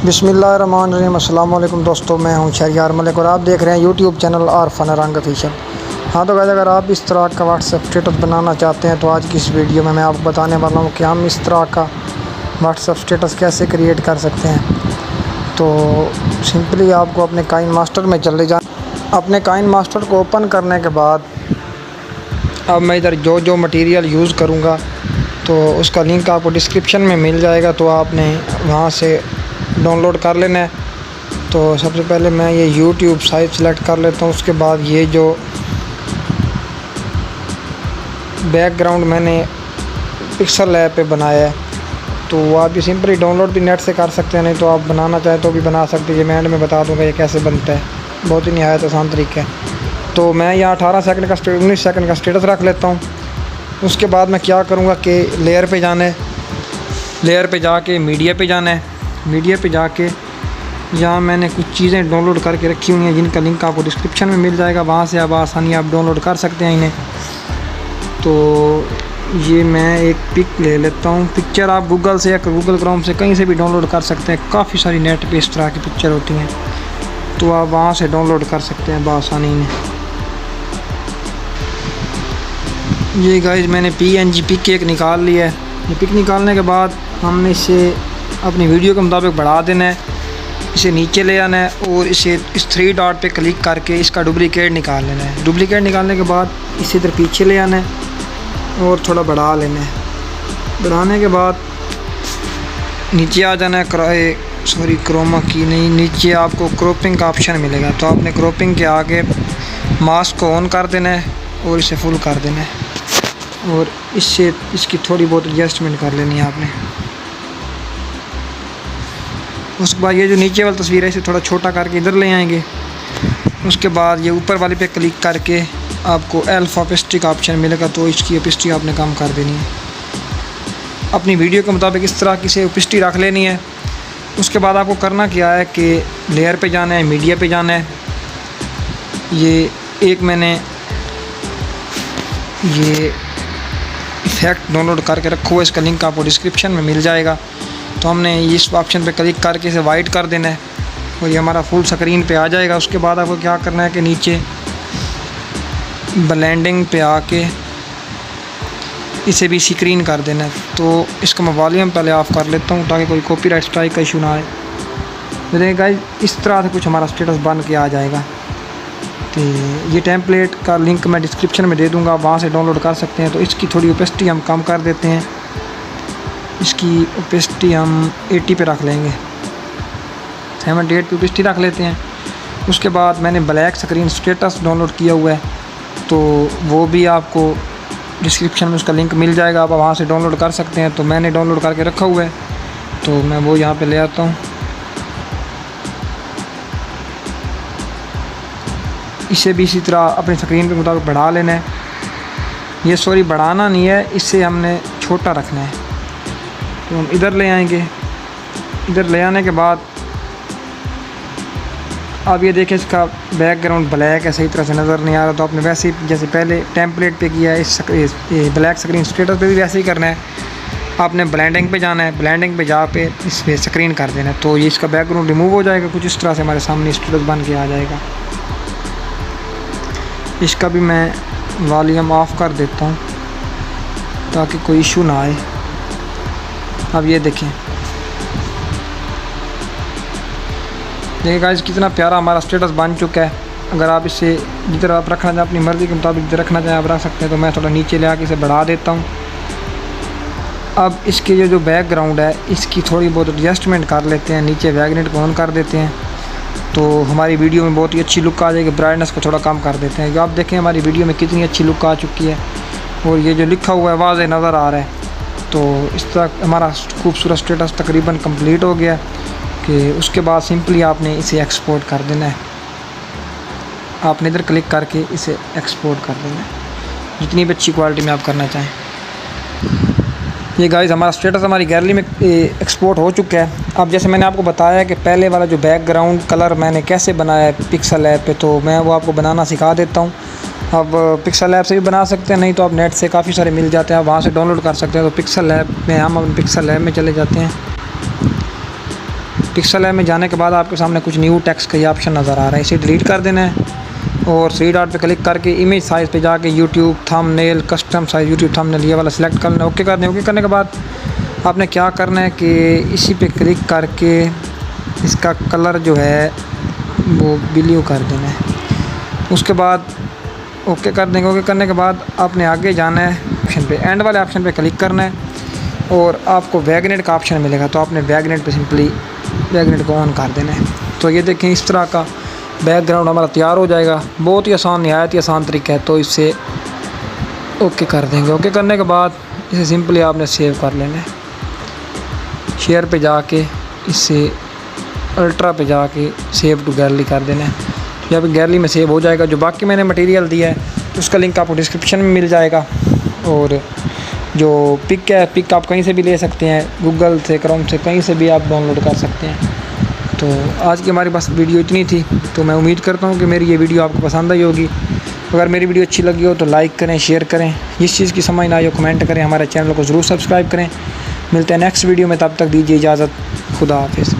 बिस्मिल्लाहिर्रहमानिर्रहीम। अस्सलाम वालेकुम दोस्तों, मैं हूं शहरियार मलिक और आप देख रहे हैं यूट्यूब चैनल आरफन रंग ऑफिशियल। हाँ तो गाइस, अगर आप इस तरह का व्हाट्सएप स्टेटस बनाना चाहते हैं तो आज की इस वीडियो में मैं आपको बताने वाला हूं कि हम इस तरह का व्हाट्सएप स्टेटस कैसे क्रिएट कर सकते हैं। तो सिंपली आपको अपने काइन मास्टर में चले जाना। अपने काइन मास्टर को ओपन करने के बाद अब मैं इधर जो मटेरियल यूज़ करूँगा तो उसका लिंक आपको डिस्क्रिप्शन में मिल जाएगा, तो आपने वहाँ से डाउनलोड कर लेना है। तो सबसे पहले मैं ये YouTube साइट सेलेक्ट कर लेता हूँ। उसके बाद ये जो बैकग्राउंड मैंने पिक्सल लैब पे बनाया है तो वो आप ये सिंपली डाउनलोड भी नेट से कर सकते हैं, नहीं तो आप बनाना चाहें तो भी बना सकते हैं। ये मैं एंड में बता दूँगा ये कैसे बनता है, बहुत ही निहायत आसान तरीका है। तो मैं यहाँ 18 सेकंड का 19 सेकंड का स्टेटस रख लेता हूँ। उसके बाद मैं क्या करूँगा कि लेयर पे जाना है, लेयर पे जाके मीडिया पे जाना है। मीडिया पे जाके यहाँ मैंने कुछ चीज़ें डाउनलोड करके रखी हुई हैं जिनका लिंक आपको डिस्क्रिप्शन में मिल जाएगा, वहाँ से आप आसानी आप डाउनलोड कर सकते हैं इन्हें। तो ये मैं एक पिक ले लेता हूँ। पिक्चर आप गूगल से या गूगल क्रोम से कहीं से भी डाउनलोड कर सकते हैं। काफ़ी सारी नेट पे इस तरह की पिक्चर होती हैं, तो आप वहाँ से डाउनलोड कर सकते हैं बआसानी इन्हें। ये गाइस मैंने PNG पिक एक निकाल लिया है। ये पिक निकालने के बाद हमने इसे अपनी वीडियो के मुताबिक बढ़ा देना है, इसे नीचे ले आना है और इसे इस 3 डॉट पे क्लिक करके इसका डुप्लीकेट निकाल लेना है। डुप्लीकेट निकालने के बाद इसे इधर पीछे ले आना है और थोड़ा बढ़ा लेना है। बढ़ाने के बाद नीचे आ जाना है, क्रोमा की नहीं, नीचे आपको क्रॉपिंग का ऑप्शन मिलेगा। तो आपने क्रॉपिंग के आगे मास्क को ऑन कर देना है और इसे फुल कर देना है और इससे इसकी थोड़ी बहुत एडजस्टमेंट कर लेनी है आपने। उसके बाद ये जो नीचे वाली तस्वीर है इसे थोड़ा छोटा करके इधर ले आएंगे। उसके बाद ये ऊपर वाले पे क्लिक करके आपको अल्फा ओपेसिटी का ऑप्शन मिलेगा, तो इसकी ओपेसिटी आपने कम कर देनी है। अपनी वीडियो के मुताबिक इस तरह की से ओपेसिटी रख लेनी है। उसके बाद आपको करना क्या है कि लेयर पे जाना है, मीडिया पे जाना है। ये एक मैंने ये इफेक्ट डाउनलोड करके रखो है, इसका लिंक आपको डिस्क्रिप्शन में मिल जाएगा। तो हमने इस ऑप्शन पे क्लिक करके इसे वाइट कर देना है और ये हमारा फुल स्क्रीन पे आ जाएगा। उसके बाद आपको क्या करना है कि नीचे ब्लेंडिंग पे आके इसे भी स्क्रीन कर देना है। तो इसका मैं वॉल्यूम पहले ऑफ़ कर लेता हूँ ताकि कोई कॉपीराइट स्ट्राइक का इशू ना आए। तो देखिए गाइस, इस तरह से कुछ हमारा स्टेटस बन के आ जाएगा। तो ये टेम्पलेट का लिंक मैं डिस्क्रिप्शन में दे दूँगा, वहाँ से डाउनलोड कर सकते हैं। तो इसकी थोड़ी ओपेसिटी हम कम कर देते हैं, इसकी ओपेसिटी हम 80 पे रख लेंगे, 78 पे ओपेसिटी रख लेते हैं। उसके बाद मैंने ब्लैक स्क्रीन स्टेटस डाउनलोड किया हुआ है, तो वो भी आपको डिस्क्रिप्शन में उसका लिंक मिल जाएगा, आप वहाँ से डाउनलोड कर सकते हैं। तो मैंने डाउनलोड करके रखा हुआ है, तो मैं वो यहाँ पे ले आता हूँ। इसे भी इसी तरह अपनी स्क्रीन के मुताबिक बढ़ा लेना है। ये सॉरी बढ़ाना नहीं है, इससे हमने छोटा रखना है। तो हम इधर ले आएंगे। इधर ले आने के बाद अब ये देखें इसका बैकग्राउंड ब्लैक है, सही तरह से नज़र नहीं आ रहा। तो आपने वैसे ही जैसे पहले टेम्पलेट पे किया है, इस ब्लैक स्क्रीन स्टेटस पे भी वैसे ही करना है। आपने ब्लेंडिंग पे जाना है, ब्लेंडिंग पे जा पे इस पर स्क्रीन कर देना है। तो ये इसका बैकग्राउंड रिमूव हो जाएगा, कुछ इस तरह से हमारे सामने स्टेटस बन के आ जाएगा। इसका भी मैं वॉल्यूम ऑफ़ कर देता हूँ ताकि कोई इशू ना आए। अब ये देखें, देखिए गाइस कितना प्यारा हमारा स्टेटस बन चुका है। अगर आप इसे जिधर आप रखना चाहें अपनी मर्ज़ी के मुताबिक जिधर रखना चाहें आप रख सकते हैं। तो मैं थोड़ा नीचे ले आके इसे बढ़ा देता हूँ। अब इसके जो बैकग्राउंड है इसकी थोड़ी बहुत एडजस्टमेंट कर लेते हैं, नीचे वैगनेट को ऑन कर देते हैं, तो हमारी वीडियो में बहुत ही अच्छी लुक आ जाएगी। ब्राइटनेस को थोड़ा कम कर देते हैं। आप देखें हमारी वीडियो में कितनी अच्छी लुक आ चुकी है और ये जो लिखा हुआ है वाज़ेह नज़र आ रहा है। तो इस तरह हमारा खूबसूरत स्टेटस तकरीबन कंप्लीट हो गया कि उसके बाद सिंपली आपने इसे एक्सपोर्ट कर देना है। आपने इधर क्लिक करके इसे एक्सपोर्ट कर देना है जितनी भी अच्छी क्वालिटी में आप करना चाहें। ये गाइस हमारा स्टेटस हमारी गैलरी में एक्सपोर्ट हो चुका है। अब जैसे मैंने आपको बताया कि पहले वाला जो बैकग्राउंड कलर मैंने कैसे बनाया है पिक्सल ऐप पे, तो मैं वो आपको बनाना सिखा देता हूँ। अब पिक्सल ऐप से भी बना सकते हैं, नहीं तो आप नेट से काफ़ी सारे मिल जाते हैं, आप वहाँ से डाउनलोड कर सकते हैं। तो पिक्सल ऐप में हम पिक्सल ऐप में चले जाते हैं। पिक्सल ऐप में जाने के बाद आपके सामने कुछ न्यू टेक्स्ट का ये ऑप्शन नज़र आ रहा है, इसे डिलीट कर देना है और 3 डॉट पे क्लिक करके इमेज साइज़ पे जाके YouTube thumbnail custom size YouTube thumbnail ये वाला सिलेक्ट कर लेना। ओके कर दें। ओके करने के बाद आपने क्या करना है कि इसी पे क्लिक करके इसका कलर जो है वो ब्लू कर देना है। उसके बाद ओके कर देंगे। ओके करने के बाद आपने आगे जाना है ऑप्शन पे, एंड वाले ऑप्शन पे क्लिक करना है और आपको वैगनेट का ऑप्शन मिलेगा, तो आपने वैगनेट पे सिंपली वैगनेट को ऑन कर देना है। तो ये देखें इस तरह का बैकग्राउंड हमारा तैयार हो जाएगा। बहुत ही आसान, नहायत ही आसान तरीका है। तो इससे ओके कर देंगे। ओके करने के बाद इसे सिंपली आपने सेव कर लेना है। शेयर पे जाके इससे अल्ट्रा पे जाके सेव टू गैलरी कर देना है। तो यहाँ पे गैलरी में सेव हो जाएगा। जो बाकी मैंने मटेरियल दिया है उसका लिंक आपको डिस्क्रिप्शन में मिल जाएगा। और जो पिक है, पिक आप कहीं से भी ले सकते हैं, गूगल से, क्रोम से, कहीं से भी आप डाउनलोड कर सकते हैं। तो आज की हमारी बस वीडियो इतनी थी। तो मैं उम्मीद करता हूँ कि मेरी ये वीडियो आपको पसंद आई होगी। अगर मेरी वीडियो अच्छी लगी हो तो लाइक करें, शेयर करें, जिस चीज़ की समझ ना आई हो कमेंट करें, हमारे चैनल को ज़रूर सब्सक्राइब करें। मिलते हैं नेक्स्ट वीडियो में, तब तक दीजिए इजाज़त। खुदा हाफिज़।